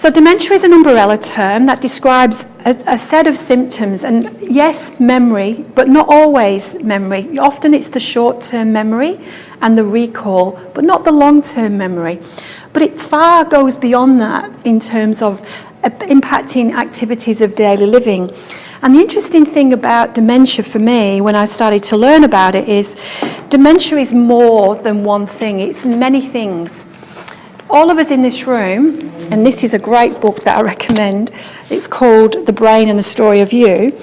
So dementia is an umbrella term that describes a set of symptoms, and yes, memory, but not always memory. Often it's the short-term memory and the recall, but not the long-term memory. But it far goes beyond that in terms of impacting activities of daily living. And the interesting thing about dementia for me, when I started to learn about it, is dementia is more than one thing. It's many things. All of us in this room, and this is a great book that I recommend, it's called The Brain and the Story of You.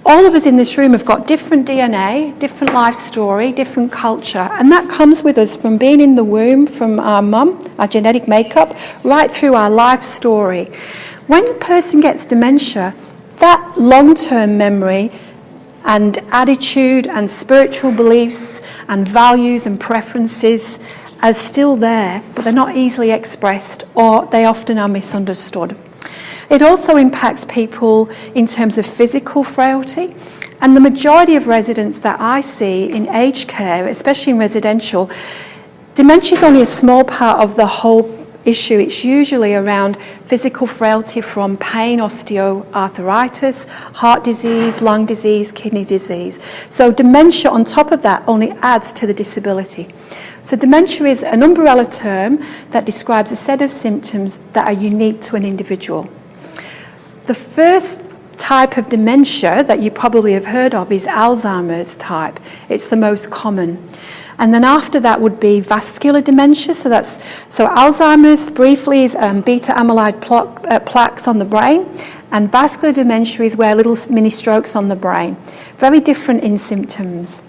All of us in this room have got different DNA, different life story, different culture, and that comes with us from being in the womb, from our mum, our genetic makeup, right through our life story. When a person gets dementia, that long-term memory and attitude and spiritual beliefs and values and preferences are still there, but they're not easily expressed, or they often are misunderstood. It also impacts people in terms of physical frailty, and the majority of residents that I see in aged care, especially in residential, dementia is only a small part of the whole issue. It's usually around physical frailty from pain, osteoarthritis, heart disease, lung disease, kidney disease. So dementia on top of that only adds to the disability. So dementia is an umbrella term that describes a set of symptoms that are unique to an individual. The first type of dementia that you probably have heard of is Alzheimer's type. It's the most common. And then after that would be vascular dementia. So Alzheimer's briefly is beta amyloid plaques on the brain, and vascular dementia is where little mini strokes on the brain. Very different in symptoms.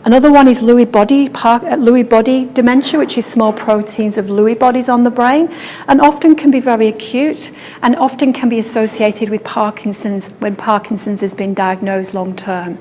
Another one is Lewy body dementia, which is small proteins of Lewy bodies on the brain, and often can be very acute and often can be associated with Parkinson's when Parkinson's has been diagnosed long term.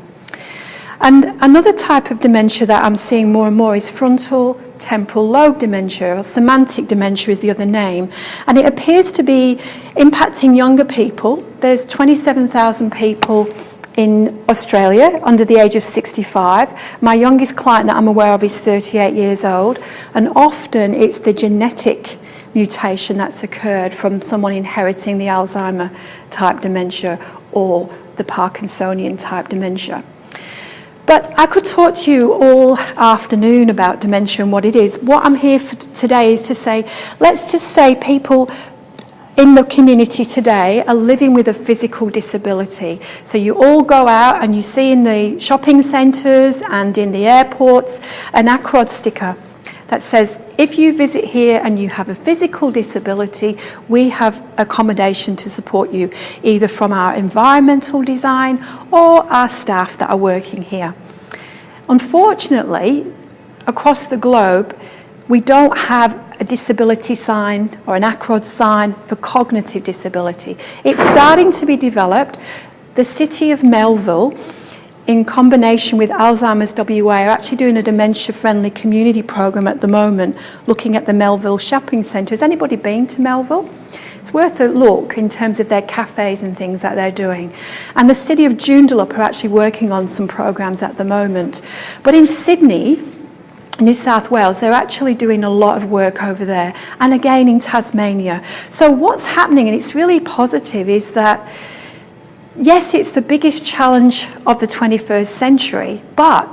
And another type of dementia that I'm seeing more and more is frontal temporal lobe dementia, or semantic dementia is the other name. And it appears to be impacting younger people. There's 27,000 people in Australia under the age of 65. My youngest client that I'm aware of is 38 years old, and often it's the genetic mutation that's occurred from someone inheriting the Alzheimer type dementia or the Parkinsonian type dementia. But I could talk to you all afternoon about dementia and what it is. What I'm here for today is to say, let's just say people in the community today are living with a physical disability. So you all go out and you see in the shopping centres and in the airports an ACROD sticker that says, if you visit here and you have a physical disability, we have accommodation to support you, either from our environmental design or our staff that are working here. Unfortunately, across the globe, we don't have a disability sign or an ACROD sign for cognitive disability. It's starting to be developed. The city of Melville, in combination with Alzheimer's WA, are actually doing a dementia-friendly community program at the moment, looking at the Melville shopping centre. Has anybody been to Melville? It's worth a look in terms of their cafes and things that they're doing. And the city of Joondalup are actually working on some programs at the moment. But in Sydney, New South Wales, they're actually doing a lot of work over there, and again in Tasmania. So what's happening, and it's really positive, is that yes, it's the biggest challenge of the 21st century, but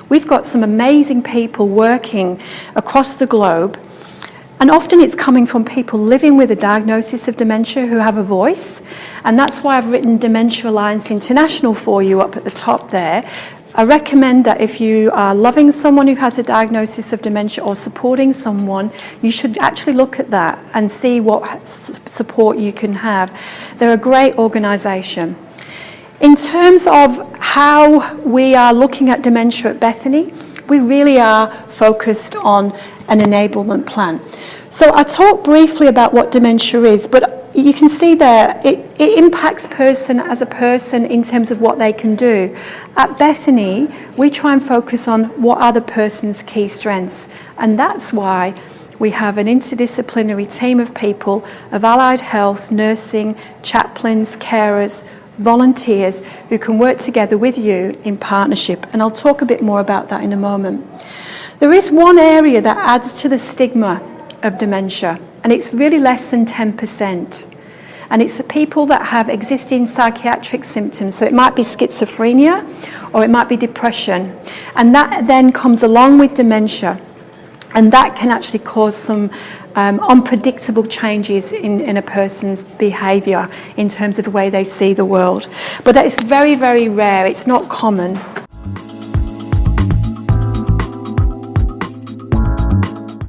we've got some amazing people working across the globe, and often it's coming from people living with a diagnosis of dementia who have a voice, and that's why I've written Dementia Alliance International for you up at the top there. I recommend that if you are loving someone who has a diagnosis of dementia or supporting someone, you should actually look at that and see what support you can have. They're a great organisation. In terms of how we are looking at dementia at Bethanie, we really are focused on an enablement plan. So I talked briefly about what dementia is, but you can see there, it impacts person as a person in terms of what they can do. At Bethanie, we try and focus on what are the person's key strengths, and that's why we have an interdisciplinary team of people of allied health, nursing, chaplains, carers, volunteers who can work together with you in partnership, and I'll talk a bit more about that in a moment. There is one area that adds to the stigma of dementia, and it's really less than 10%. And it's people that have existing psychiatric symptoms. So it might be schizophrenia or it might be depression. And that then comes along with dementia. And that can actually cause some unpredictable changes in a person's behaviour in terms of the way they see the world. But that is very, very rare. It's not common.